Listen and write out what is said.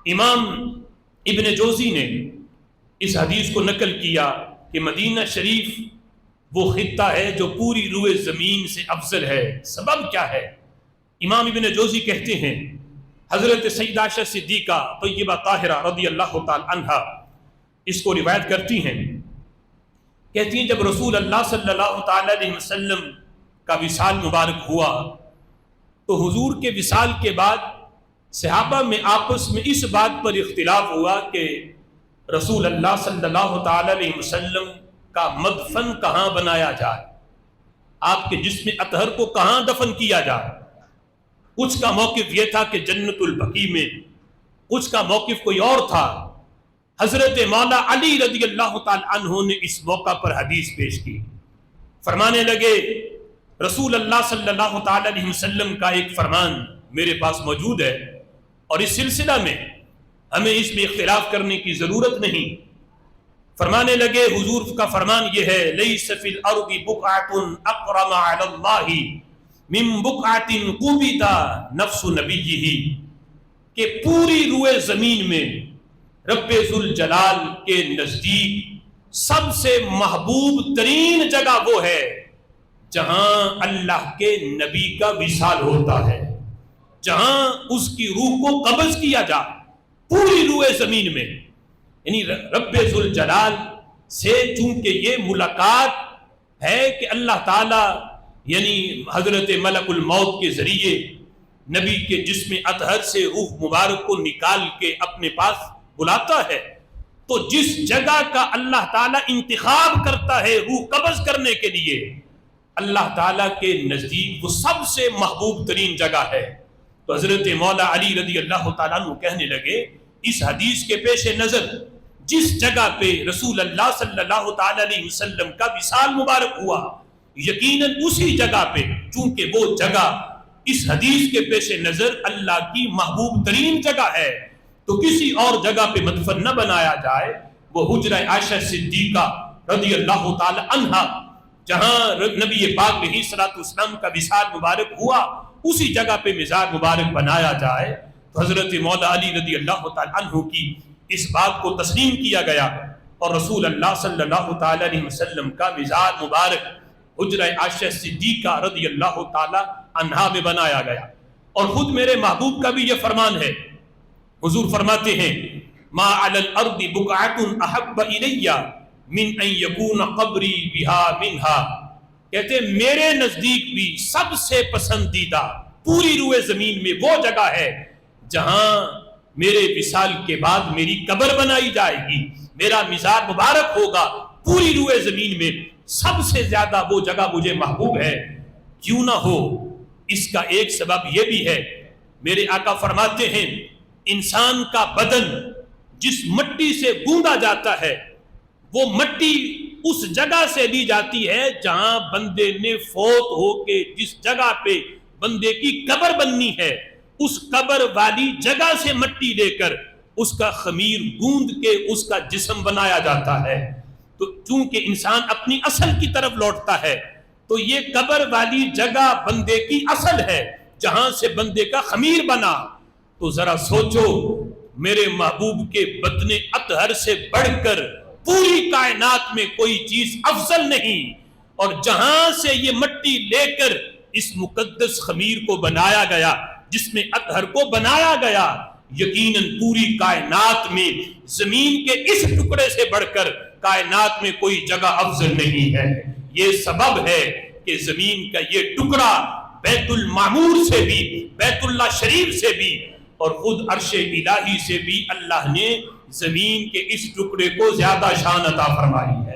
امام ابن جوزی نے اس حدیث کو نقل کیا کہ مدینہ شریف وہ خطہ ہے جو پوری روئے زمین سے افضل ہے۔ سبب کیا ہے؟ امام ابن جوزی کہتے ہیں حضرت سیدہ عائشہ صدیقہ طیبہ طاہرہ رضی اللہ تعالی عنہا اس کو روایت کرتی ہیں، کہتی ہیں جب رسول اللہ صلی اللہ تعالی علیہ وسلم کا وصال مبارک ہوا تو حضور کے وصال کے بعد صحابہ میں آپس میں اس بات پر اختلاف ہوا کہ رسول اللہ صلی اللہ تعالی علیہ وسلم کا مدفن کہاں بنایا جائے، آپ کے جسم اطہر کو کہاں دفن کیا جائے۔ کچھ کا موقف یہ تھا کہ جنت البقیع میں، کچھ کا موقف کوئی اور تھا۔ حضرت مولا علی رضی اللہ تعالی عنہ نے اس موقع پر حدیث پیش کی، فرمانے لگے رسول اللہ صلی اللہ تعالی علیہ وسلم کا ایک فرمان میرے پاس موجود ہے اور اس سلسلہ میں ہمیں اس میں اختلاف کرنے کی ضرورت نہیں۔ فرمانے لگے حضور کا فرمان یہ ہے لیس فی الارض بقعۃ اکرم علی اللہ من بقعۃ قبض نفس نبیہ، کہ پوری روئے زمین میں رب ذوالجلال کے نزدیک سب سے محبوب ترین جگہ وہ ہے جہاں اللہ کے نبی کا وصال ہوتا ہے، جہاں اس کی روح کو قبض کیا جائے پوری روئے زمین میں۔ یعنی رب ذوالجلال سے چونکہ یہ ملاقات ہے کہ اللہ تعالی یعنی حضرت ملک الموت کے ذریعے نبی کے جسم اطہر سے روح مبارک کو نکال کے اپنے پاس بلاتا ہے، تو جس جگہ کا اللہ تعالیٰ انتخاب کرتا ہے روح قبض کرنے کے لیے، اللہ تعالیٰ کے نزدیک وہ سب سے محبوب ترین جگہ ہے۔ تو حضرت مولا علی رضی اللہ تعالیٰ عنہ کہنے لگے اس حدیث کے پیش نظر جس جگہ پہ رسول اللہ صلی اللہ تعالیٰ علیہ وسلم کا وصال مبارک ہوا، یقیناً اسی جگہ پہ چونکہ وہ جگہ اس حدیث کے پیش نظر اللہ کی محبوب ترین جگہ ہے، تو کسی اور جگہ پہ مدفن نہ بنایا جائے۔ وہ حجرہ عائشہ صدیقہ رضی اللہ تعالی عنہا جہاں نبی پاک علیہ الصلوۃ والسلام کا وصال مبارک ہوا اسی جگہ پہ مزار مبارک بنایا جائے۔ تو حضرت مولا علی رضی اللہ تعالی عنہ کی اس بات کو تسلیم کیا گیا اور رسول اللہ صلی اللہ تعالی علیہ وسلم کا مزار مبارک حجرہ عائشہ صدیقہ رضی اللہ تعالی عنہا میں بنایا گیا۔ اور خود میرے محبوب کا بھی یہ فرمان ہے، حضور فرماتے ہیں ما علی الارض بقعۃ احب الی من ان یکون قبری بها منها، کہتے ہیں میرے نزدیک بھی سب سے پسندیدہ پوری روئے زمین میں وہ جگہ ہے جہاں میرے وصال کے بعد میری قبر بنائی جائے گی، میرا مزار مبارک ہوگا پوری روئے زمین میں، سب سے زیادہ وہ جگہ مجھے محبوب ہے۔ کیوں نہ ہو؟ اس کا ایک سبب یہ بھی ہے، میرے آقا فرماتے ہیں انسان کا بدن جس مٹی سے گوندا جاتا ہے وہ مٹی اس جگہ سے لی جاتی ہے جہاں بندے نے فوت ہو کے جس جگہ پہ بندے کی قبر بننی ہے، اس قبر والی جگہ سے مٹی لے کر اس کا خمیر گوند کے اس کا جسم بنایا جاتا ہے۔ تو چونکہ انسان اپنی اصل کی طرف لوٹتا ہے تو یہ قبر والی جگہ بندے کی اصل ہے جہاں سے بندے کا خمیر بنا۔ تو ذرا سوچو میرے محبوب کے بدن اطہر سے بڑھ کر پوری کائنات میں کوئی چیز افضل نہیں، اور جہاں سے یہ مٹی لے کر اس مقدس خمیر کو بنایا گیا، جس میں اطہر کو بنایا گیا، یقیناً پوری کائنات میں زمین کے اس ٹکڑے سے بڑھ کر کائنات میں کوئی جگہ افضل نہیں ہے۔ یہ سبب ہے کہ زمین کا یہ ٹکڑا بیت المعمور سے بھی، بیت اللہ شریف سے بھی اور خود عرش الہی سے بھی اللہ نے زمین کے اس ٹکڑے کو زیادہ شان عطا فرمائی ہے۔